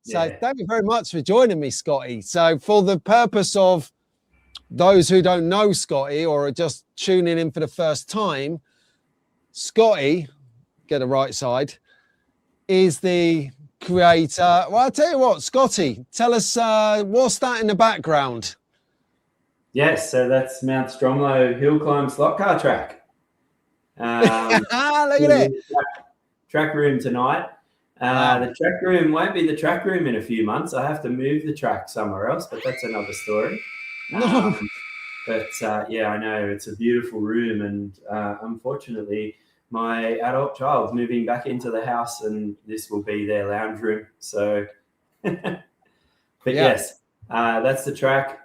So thank you very much for joining me, Scotty. So for the purpose of those who don't know Scotty or are just tuning in for the first time, Scotty, get the right side, is the creator. Well, I'll tell you what, Scotty, tell us what's that in the background? Yes, so that's Mount Stromlo hill climb slot car track. Look at it. Track room tonight. The track room won't be the track room in a few months. I have to move the track somewhere else, but that's another story. Yeah, I know it's a beautiful room, and unfortunately, my adult child's moving back into the house, and this will be their lounge room. So, yes, that's the track.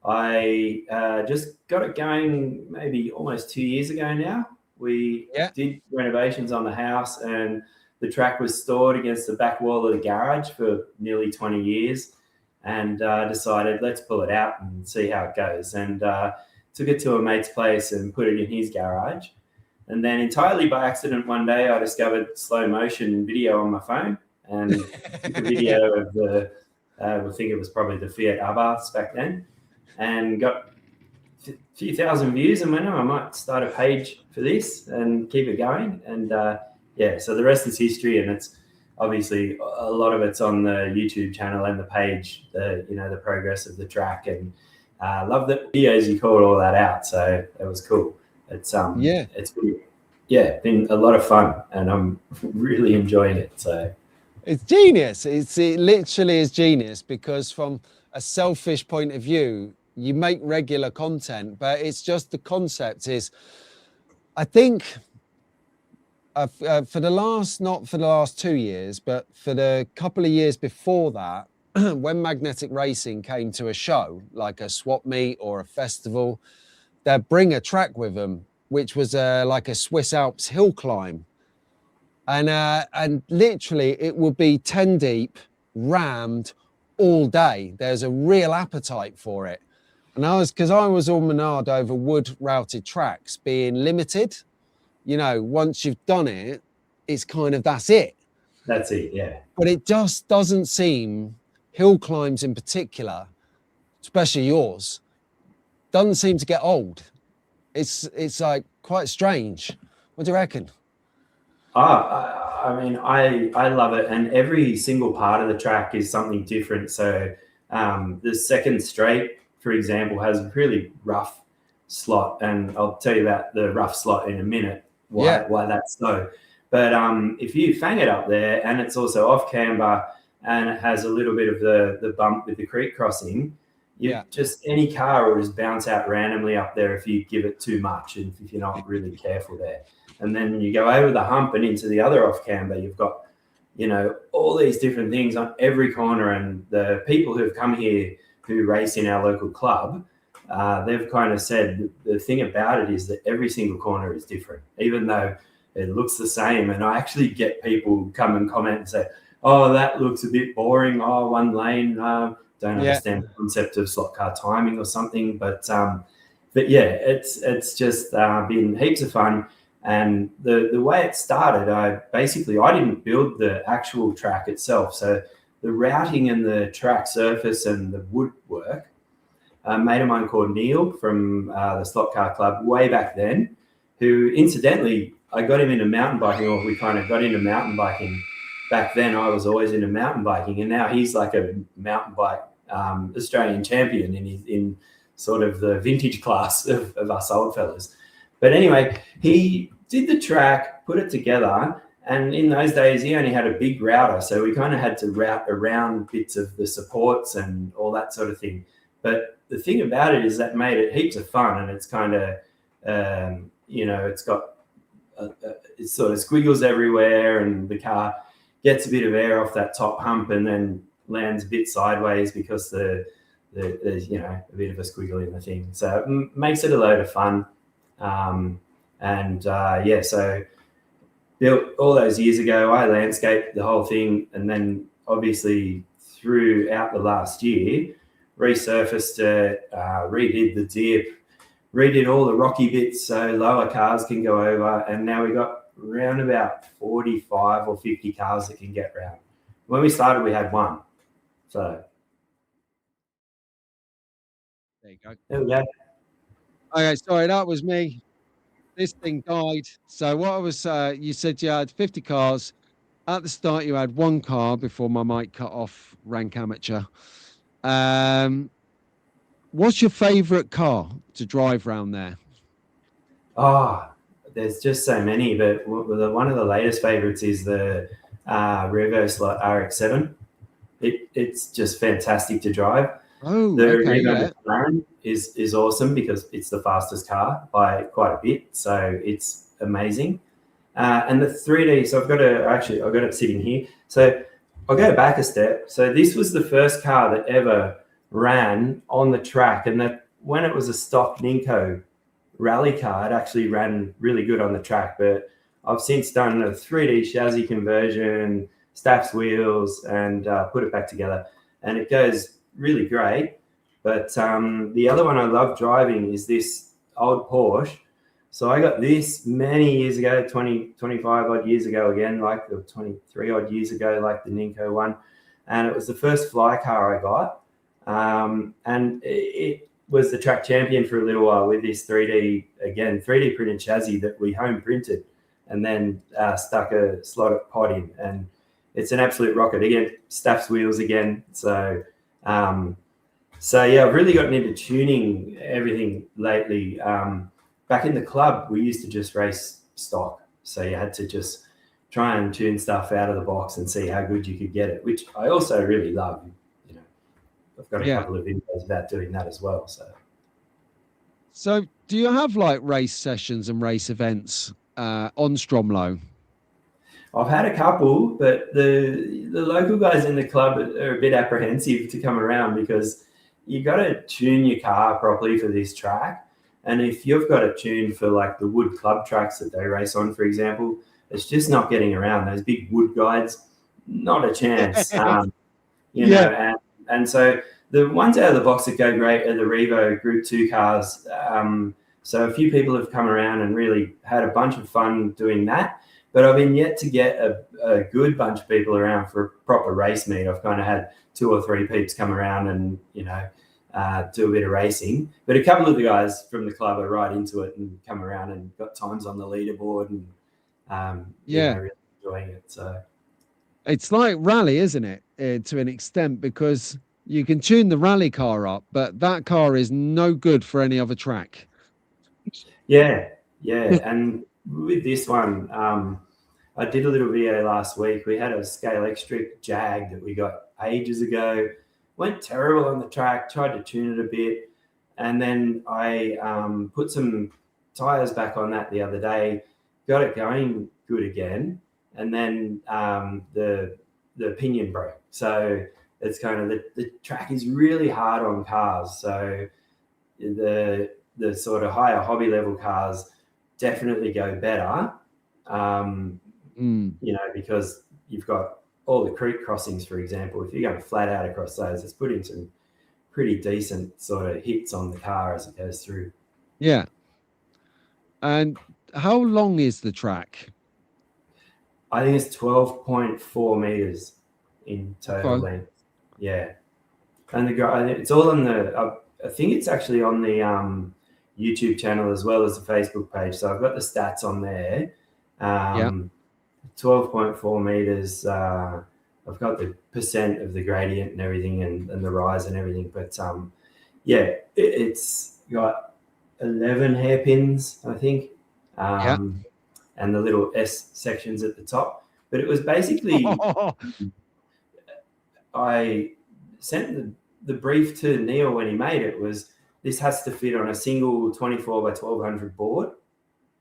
I just got it going maybe almost 2 years ago now. We did renovations on the house, and the track was stored against the back wall of the garage for nearly 20 years, and decided let's pull it out and see how it goes. And took it to a mate's place and put it in his garage. And then entirely by accident one day, I discovered slow motion video on my phone and took a video of the, I think it was probably the Fiat Abarths back then, and got a few thousand views and went, I might start a page for this and keep it going. And so the rest is history, and it's obviously a lot of it's on the YouTube channel and the page, the progress of the track, and love the videos you called all that out. So it was cool. It's been a lot of fun, and I'm really enjoying it. So it's genius. It literally is genius, because from a selfish point of view, you make regular content, but it's just the concept is, I think, for the last 2 years, but for the couple of years before that, when magnetic racing came to a show, like a swap meet or a festival, they'd bring a track with them, which was like a Swiss Alps hill climb. And literally it would be 10 deep, rammed all day. There's a real appetite for it. And because I was all menard over wood routed tracks being limited, once you've done it, it's kind of, that's it. That's it, yeah. But it just doesn't seem, hill climbs in particular, especially yours, doesn't seem to get old. It's like quite strange. What do you reckon? I mean, I love it, and every single part of the track is something different. So the second straight, for example, has a really rough slot, and I'll tell you about the rough slot in a minute, why that's so. But if you fang it up there, and it's also off camber, and it has a little bit of the bump with the creek crossing, just any car will just bounce out randomly up there if you give it too much, and if you're not really careful there. And then you go over the hump and into the other off camber, you've got, all these different things on every corner. And the people who've come here who race in our local club, they've kind of said the thing about it is that every single corner is different, even though it looks the same. And I actually get people come and comment and say, oh, that looks a bit boring. Oh, one lane, don't understand the concept of slot car timing or something. But yeah, it's just been heaps of fun. And the way it started, I didn't build the actual track itself. So the routing and the track surface and the woodwork, a mate of mine called Neil from the Slot Car Club way back then, who incidentally, I got him into mountain biking, or we kind of got into mountain biking. Back then I was always into mountain biking, and now he's like a mountain bike Australian champion in sort of the vintage class of us old fellas. But anyway, he did the track, put it together, and in those days he only had a big router, so we kind of had to route around bits of the supports and all that sort of thing. But the thing about it is that made it heaps of fun, and it's kind of, it's got, it sort of squiggles everywhere, and the car gets a bit of air off that top hump and then lands a bit sideways because there's a bit of a squiggle in the thing. So it makes it a load of fun. So built all those years ago. I landscaped the whole thing, and then obviously throughout the last year, resurfaced it, redid the dip, redid all the rocky bits so lower cars can go over, and now we got around about 45 or 50 cars that can get round, When we started, we had one. So There you go. there we go. Okay, sorry, that was me. This thing died. So what I was, you said you had 50 cars. At the start, you had one car before my mic cut off, rank amateur. What's your favorite car to drive around there? Oh, there's just so many, but one of the latest favorites is the Revo Slot RX-7. It's just fantastic to drive. Oh, The okay, Revo yeah. McLaren is awesome because it's the fastest car by quite a bit, so it's amazing. And the 3D, so I've got it sitting here. So I'll go back a step. So this was the first car that ever ran on the track, and that when it was a stock Ninko rally car, it actually ran really good on the track. But I've since done a 3D chassis conversion, Staff's wheels, and put it back together, and it goes really great. But the other one I love driving is this old Porsche. So I got this many years ago, 20, 25 odd years ago again, like the 23 odd years ago, like the Ninko one. And it was the first fly car I got. And it was the track champion for a little while with this 3D printed chassis that we home printed and then stuck a slot pod in. And it's an absolute rocket. Again, Staff's wheels again. So yeah, I've really gotten into tuning everything lately. Back in the club, we used to just race stock. So you had to just try and tune stuff out of the box and see how good you could get it, which I also really love. You know, I've got a couple of videos about doing that as well. So do you have like race sessions and race events on Stromlo? I've had a couple, but the local guys in the club are a bit apprehensive to come around because you got to tune your car properly for this track. And if you've got it tuned for like the wood club tracks that they race on, for example, it's just not getting around. Those big wood guides, not a chance. You know, and so the ones out of the box that go great are the Revo Group 2 cars. So a few people have come around and really had a bunch of fun doing that. But I've been yet to get a good bunch of people around for a proper race meet. I've kind of had 2 or 3 peeps come around and, you know, do a bit of racing. But a couple of the guys from the club are right into it and come around and got times on the leaderboard and, you know, really enjoying it. So it's like rally, isn't it? To an extent, because you can tune the rally car up, but that car is no good for any other track. Yeah. And with this one, I did a little video last week. We had a Scalextric Jag that we got ages ago. Went terrible on the track, tried to tune it a bit. And then I put some tires back on that the other day, got it going good again. And then the pinion broke. So it's kind of the track is really hard on cars. So the sort of higher hobby level cars definitely go better, you know, because you've got all the creek crossings, for example. If you're going flat out across those, it's putting some pretty decent sort of hits on the car as it goes through. Yeah. And how long is the track? I think it's 12.4 meters in total length. Yeah. And it's all on the, I think it's actually on the YouTube channel as well as the Facebook page. So I've got the stats on there. 12.4 meters. I've got the percent of the gradient and everything and the rise and everything. But yeah, it's got 11 hairpins, I think. And the little S sections at the top. But it was basically, I sent the brief to Neil when he made it was, this has to fit on a single 24 by 1200 board.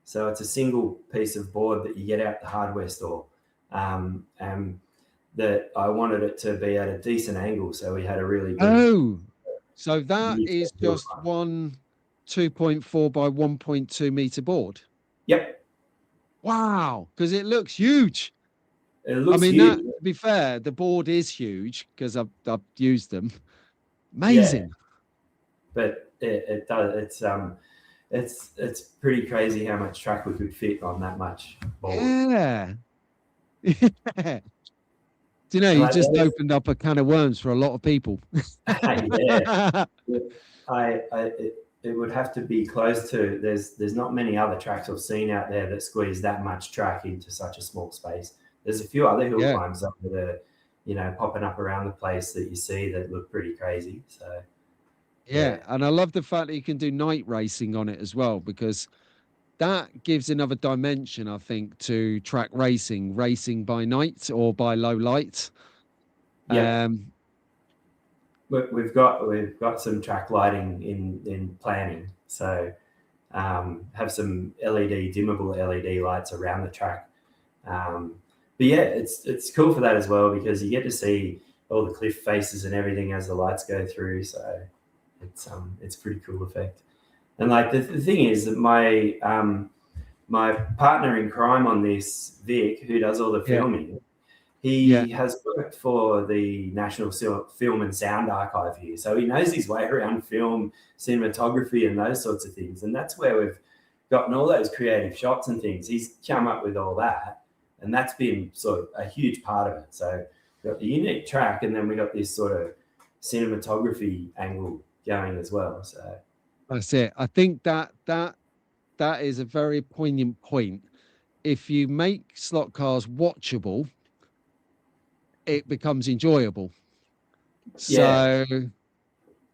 So it's a single piece of board that you get out the hardware store. And that I wanted it to be at a decent angle. So we had a really good. So that is just one 2.4 by 1.2 meter board. Yep. Wow. Because it looks huge. It looks huge. To be fair, the board is huge because I've used them. Amazing. Yeah. But it does. It's pretty crazy how much track we could fit on that much board. Yeah. Do you know, And you like just opened up a can of worms for a lot of people. yeah, it would have to be close to. There's not many other tracks I've seen out there that squeeze that much track into such a small space. There's a few other hill Yeah. climbs up that are, you know, popping up around the place that you see that look pretty crazy. So Yeah, and I love the fact that you can do night racing on it as well, because that gives another dimension, I think, to track racing, racing by night or by low light. yeah, we've got some track lighting in planning. So have some LED dimmable LED lights around the track. But yeah, it's cool for that as well, because you get to see all the cliff faces and everything as the lights go through. So it's a pretty cool effect. And like the thing is that my partner in crime on this, Vic, who does all the Yeah. filming, Yeah. he has worked for the National Film and Sound Archive here. So he knows his way around film, cinematography, and those sorts of things. And that's where we've gotten all those creative shots and things. He's come up with all that. And that's been sort of a huge part of it. So we've got the unique track, and then we got this sort of cinematography angle going as well. So That's it. I think that is a very poignant point. If you make slot cars watchable, it becomes enjoyable. yeah, So,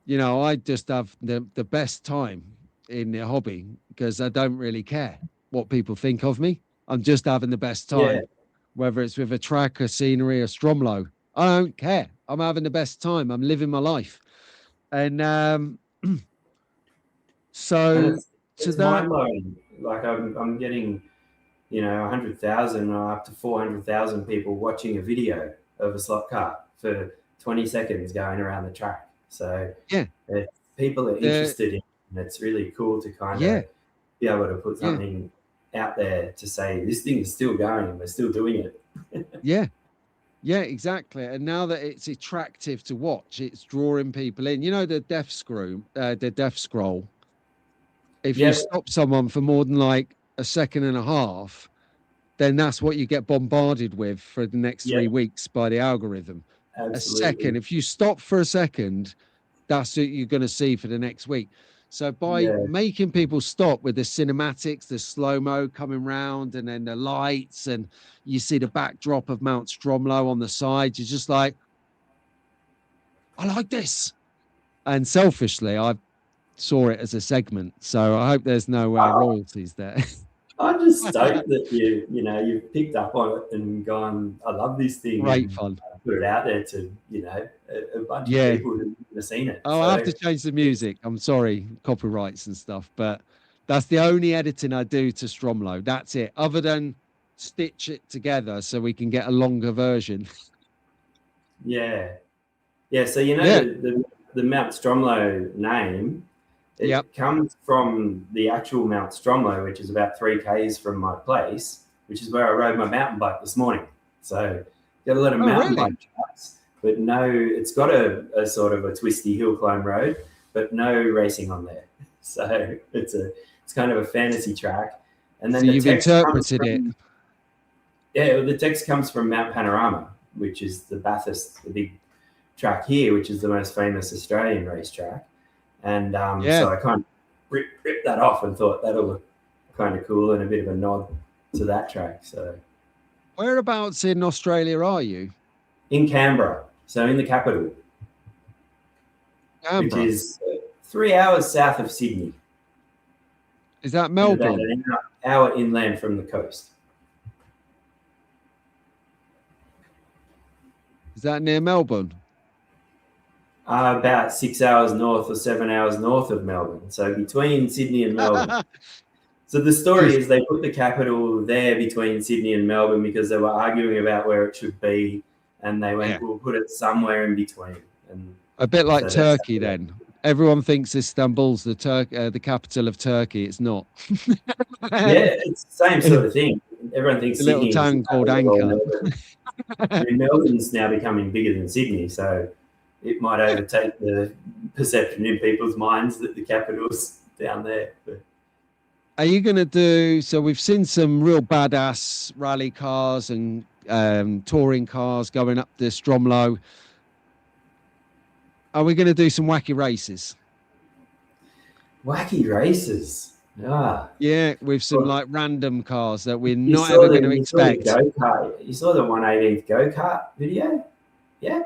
you know, I just have the best time in the hobby because I don't really care what people think of me. I'm just having the best yeah. time, whether it's with a track, a scenery, a Stromlo. I don't care. I'm having the best time. I'm living my life. And And so to it's that, mind blowing. Like I'm getting, you know, 100,000 or up to 400,000 people watching a video of a slot car for 20 seconds going around the track. So yeah, if people are the interested in it, it's really cool to kind yeah, of be able to put yeah, something out there to say this thing is still going and we're still doing it. yeah. Yeah, exactly. And now that it's attractive to watch, it's drawing people in. You know, the death scroll. If you Yep, stop someone for more than like a second and a half, then that's what you get bombarded with for the next yep, 3 weeks by the algorithm. A second. absolutely. If you stop for a second, that's what you're going to see for the next week. So by Yeah, making people stop with the cinematics, the slow-mo coming round, and then the lights, and you see the backdrop of Mount Stromlo on the side, you're just like, I like this. And selfishly, I saw it as a segment. So I hope there's no royalties there. I'm just stoked that you've picked up on it and gone, I love this thing, Great and fun. put it out there to a bunch of Yeah. people who have seen it. Oh, I have So to change the music. I'm sorry, copyrights and stuff, but that's the only editing I do to Stromlo. That's it. Other than stitch it together so we can get a longer version. yeah, yeah. So you know Yeah. the Mount Stromlo name, Yep. it comes from the actual Mount Stromlo, which is about 3 k's from my place, which is where I rode my mountain bike this morning. So got a lot of Oh, mountain really? bike tracks, but no, it's got a sort of a twisty hill climb road, but no racing on there. So it's kind of a fantasy track. And So then the you've text comes interpreted it. from yeah, the text comes from Mount Panorama, which is the Bathurst, the big track here, which is the most famous Australian racetrack. And Yeah. so I kind of ripped that off and thought that'll look kind of cool and a bit of a nod to that track. So Whereabouts in Australia are you? in Canberra, so in the capital, which Canberra. is 3 hours south of Sydney Is that and about Melbourne? an hour inland from the coast. Is that near Melbourne? About 6 hours north or 7 hours north of Melbourne. So between Sydney and Melbourne. So the story Just is they put the capital there between Sydney and Melbourne because they were arguing about where it should be, and they yeah. went, "We'll put it somewhere in between." And A bit like so that's Turkey then. Everyone thinks Istanbul's the capital of Turkey. It's not. yeah, it's the same sort of thing. Everyone thinks A little Sydney is the town called capital of Anchor. Melbourne. I mean, Melbourne's now becoming bigger than Sydney, so it might overtake the perception in people's minds that the capital's down there. But Are you going to do? So we've seen some real badass rally cars and touring cars going up the Stromlo. Are we going to do some wacky races? Wacky races. Ah. Yeah, with some like random cars that we're You not saw ever the, going to you saw the expect. go-kart. You saw the 1/18th go-kart video? Yeah.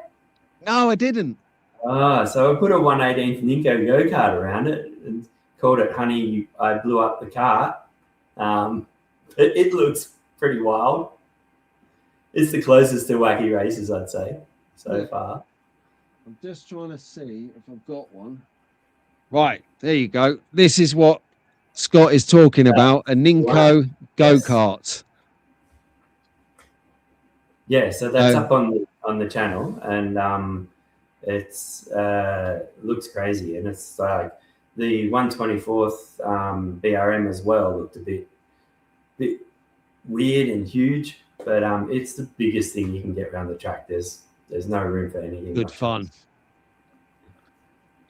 No, I didn't. So I put a 1/18th Ninko go-kart around it and called it Honey, I Blew Up the Cart. It looks pretty wild. It's the closest to wacky races, I'd say, so far. I'm just trying to see if I've got one. Right, there you go. This is what Scott is talking about, a Ninko go-kart. Yeah, so that's up on the channel, and it's looks crazy, and it's like the 1/24th BRM as well looked a bit weird and huge, but it's the biggest thing you can get around the track. There's no room for anything. Good fun.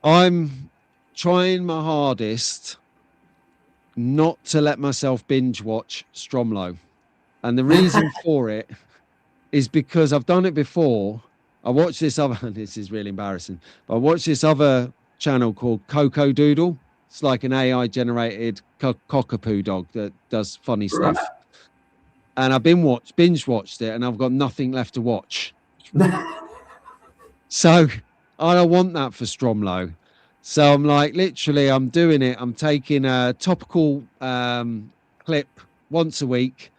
I'm trying my hardest not to let myself binge watch Stromlo, and the reason for it is because I've done it before. I watched this other, this is really embarrassing, but I watched this other channel called Coco Doodle. It's like an AI generated cockapoo dog that does funny stuff. And I've binge watched it, and I've got nothing left to watch. So I don't want that for Stromlo. So I'm like, literally, I'm doing it. I'm taking a topical clip once a week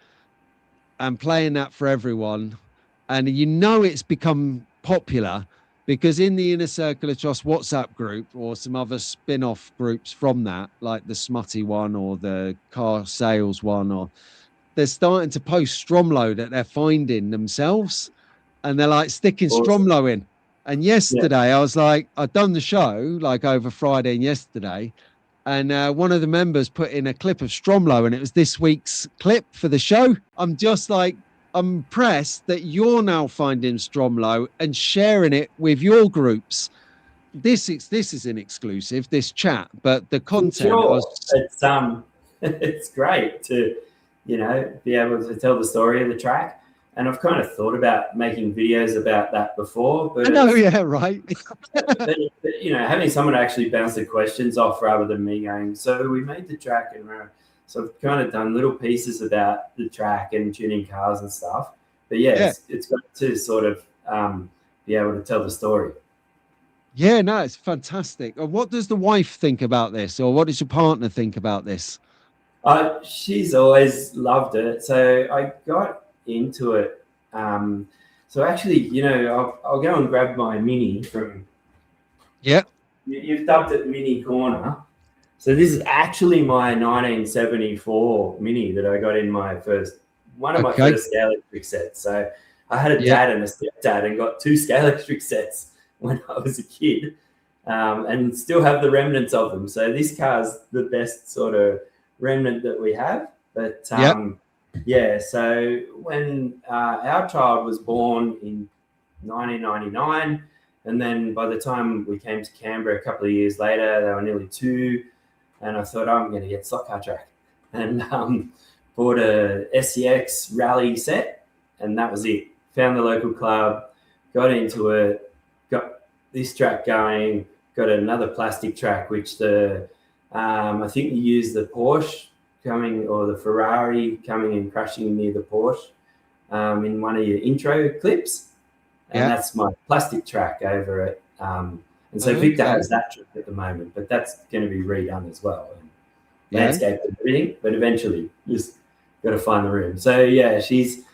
and playing that for everyone. And you know it's become popular because in the Inner Circle of Trust WhatsApp group or some other spin-off groups from that, like the Smutty one or the car sales one, or they're starting to post Stromlo that they're finding themselves, and they're like sticking Stromlo in. And yesterday I was like, I'd done the show like over Friday and yesterday, and one of the members put in a clip of Stromlo, and it was this week's clip for the show. I'm just like, I'm impressed that you're now finding Stromlo and sharing it with your groups. This is an exclusive, this chat, but the content it's great to, you know, be able to tell the story of the track. And I've kind of thought about making videos about that before, but I know, yeah, right. but, you know, having someone actually bounce the questions off rather than me going, so we made the track, and so I've kind of done little pieces about the track and tuning cars and stuff. But yeah. It's got to sort of be able to tell the story. Yeah, no, it's fantastic. What does the wife think about this, or what does your partner think about this? She's always loved it. So I got into it. So actually, you know, I'll go and grab my Mini from. Yeah. You've dubbed it Mini Corner. So this is actually my 1974 Mini that I got in my first Scalextric sets. So I had a dad and a stepdad and got 2 Scalextric sets when I was a kid, and still have the remnants of them. So this car's the best sort of remnant that we have. But yeah, so when our child was born in 1999, and then by the time we came to Canberra a couple of years later, they were nearly 2, and I thought, I'm going to get stock car track, and bought a SCX rally set, and that was it. Found the local club, got into it, got this track going, got another plastic track, which I think you used the Porsche coming, or the Ferrari coming and crashing near the Porsche in one of your intro clips. And that's my plastic track over it. And so Victor has that track at the moment, but that's going to be redone as well. And landscape and everything, but eventually just got to find the room. So yeah, she's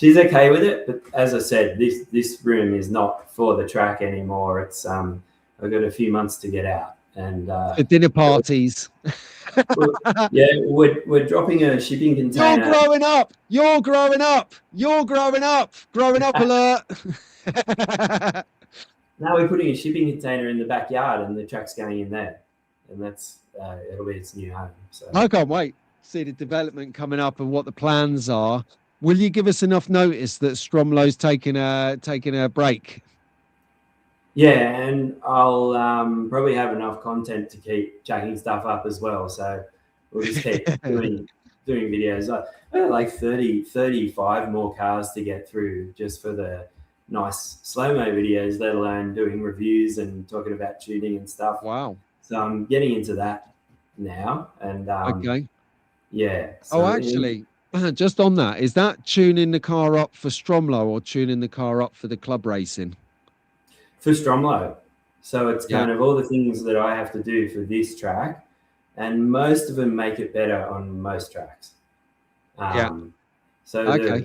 okay with it. But as I said, this room is not for the track anymore. It's I've got a few months to get out. And for dinner parties. Yeah, we're dropping a shipping container. You're growing up. You're growing up. You're growing up. Growing up alert. Now we're putting a shipping container in the backyard, and the track's going in there, and that's it'll be its new home. So I can't wait. See the development coming up and what the plans are. Will you give us enough notice that Stromlo's taking a break? Yeah, and I'll probably have enough content to keep jacking stuff up as well. So we'll just keep doing doing videos. I had like 35 more cars to get through just for the nice slow-mo videos, let alone doing reviews and talking about tuning and stuff. Wow. So I'm getting into that now. And Okay. yeah. Oh, So actually, just on that, is that tuning the car up for Stromlo or tuning the car up for the club racing? for Stromlo. So it's Yeah. kind of all the things that I have to do for this track, and most of them make it better on most tracks. Yeah. So Okay.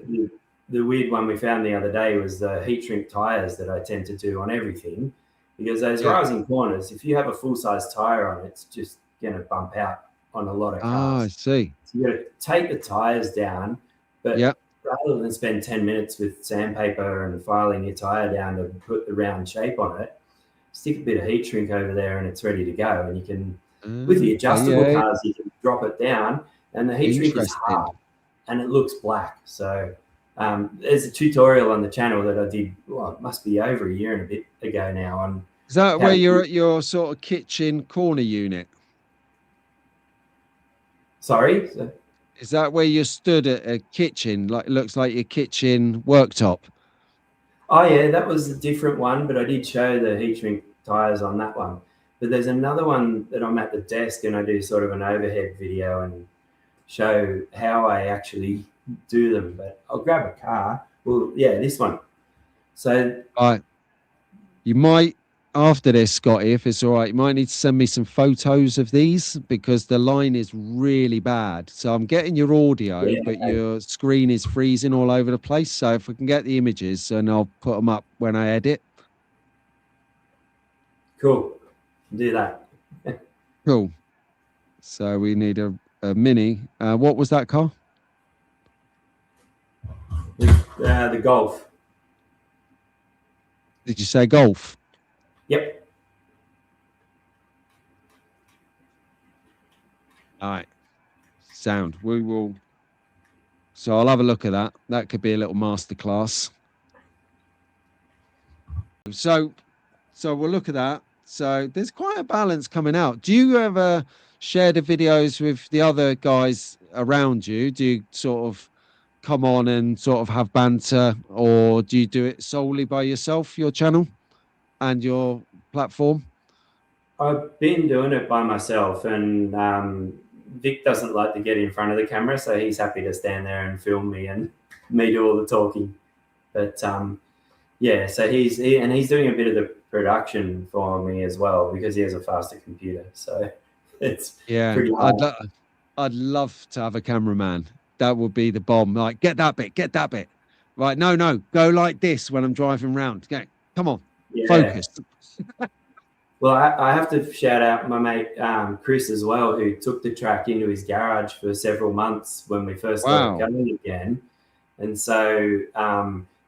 the weird one we found the other day was the heat shrink tires that I tend to do on everything, because those Yeah. rising corners, if you have a full size tire on it, it's just going to bump out on a lot of Ah, I cars. see. So you got to take the tires down, Yeah. but rather than spend 10 minutes with sandpaper and filing your tire down to put the round shape on it, stick a bit of heat shrink over there and it's ready to go. And you can, with the Okay. adjustable Yeah. cars, you can drop it down, and the heat shrink is Interesting. hard and it looks black. So there's a tutorial on the channel that I did, well, it must be over a year and a bit ago now, on Is that how where to you're do. at your sort of kitchen corner unit? Sorry. Is that where you stood at a kitchen? Like, it looks like your kitchen worktop. Oh yeah, that was a different one, but I did show the heat shrink tires on that one. But there's another one that I'm at the desk and I do sort of an overhead video and show how I actually do them. But I'll grab a car. Well, yeah, this one. So Right. You might, after this, Scotty, if it's all right, you might need to send me some photos of these because the line is really bad. So I'm getting your audio, yeah, but okay, your screen is freezing all over the place. So if we can get the images, and I'll put them up when I edit. cool. Do that. Cool. So we need a mini. What was that car? The Golf. Did you say Golf? Yep. All right. Sound. We will. So I'll have a look at that. That could be a little masterclass. So we'll look at that. So there's quite a balance coming out. Do you ever share the videos with the other guys around you? Do you sort of come on and sort of have banter, or do you do it solely by yourself, your channel and your platform? I've been doing it by myself, and Vic doesn't like to get in front of the camera, so he's happy to stand there and film me and me do all the talking. But yeah, so he's doing a bit of the production for me as well because he has a faster computer. So it's Yeah, pretty hard. I'd love to have a cameraman. That would be the bomb. Like, get that bit, get that bit. Right, no, go like this when I'm driving round. Okay, come on, Yeah. focus. Well, I have to shout out my mate Chris as well, who took the track into his garage for several months when we first got it Wow. going again. And so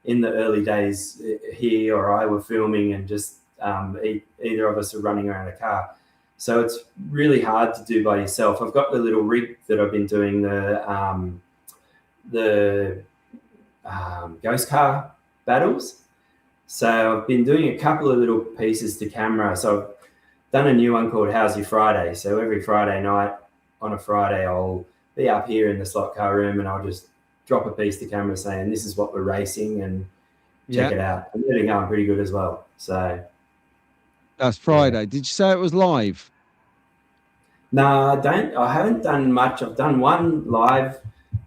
in the early days, he or I were filming, and just either of us are running around a car. So it's really hard to do by yourself. I've got the little rig that I've been doing the ghost car battles. So I've been doing a couple of little pieces to camera. So I've done a new one called How's Your Friday. So every Friday night, on a Friday, I'll be up here in the slot car room and I'll just drop a piece to camera saying this is what we're racing and check Yeah, it out. And they're going pretty good as well. So that's yeah. Friday. Did you say it was live? No, I haven't done much. I've done one live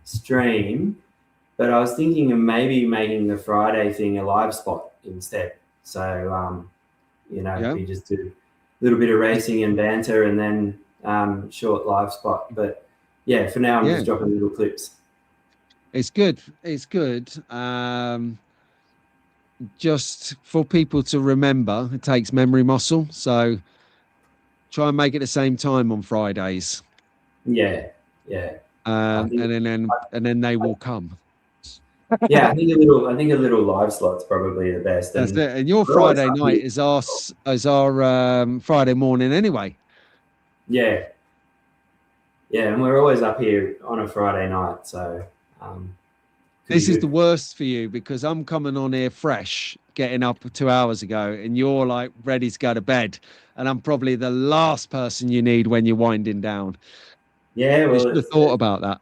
stream, but I was thinking of maybe making the Friday thing a live spot instead. So Yeah, we just do a little bit of racing and banter and then short live spot. But yeah, for now I'm yeah, just dropping little clips. it's good. It's good. Just for people to remember, it takes memory muscle. So try and make it the same time on Fridays. Yeah, yeah. I And think, then they will come. yeah, I think a little live slot's probably the best. That's And it. And your we're always Friday night happy. is our Friday morning anyway. Yeah, yeah, and we're always up here on a Friday night, so could be This is the good. worst for you because I'm coming on here fresh, getting up 2 hours ago, and you're like ready to go to bed. And I'm probably the last person you need when you're winding down. Yeah, You well, should have thought about that.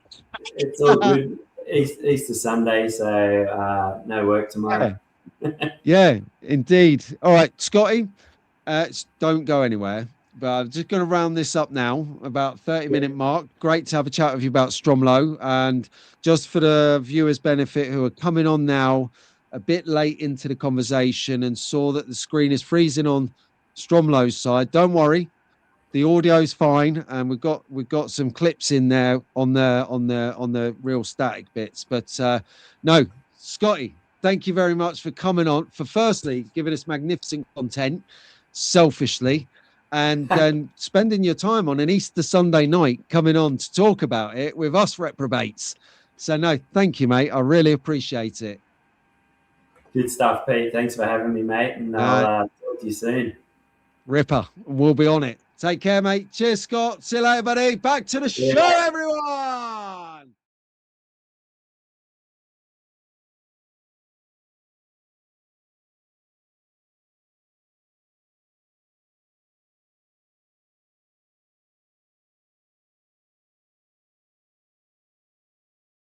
it's all good. Easter Sunday, so no work tomorrow. Yeah, indeed. All right, Scotty, don't go anywhere. But I'm just going to round this up now, about 30-minute mark. Great to have a chat with you about Stromlo. And just for the viewers' benefit who are coming on now a bit late into the conversation and saw that the screen is freezing on Stromlo's side, don't worry. The audio's fine, and we've got some clips in there on the real static bits. But no, Scotty, thank you very much for coming on, for firstly giving us magnificent content, selfishly, and then spending your time on an Easter Sunday night coming on to talk about it with us reprobates. So no, thank you, mate. I really appreciate it. Good stuff, Pete. Thanks for having me, mate, and I'll talk to you soon. Ripper, we'll be on it. Take care, mate. Cheers, Scott. See you later, buddy. Back to the show.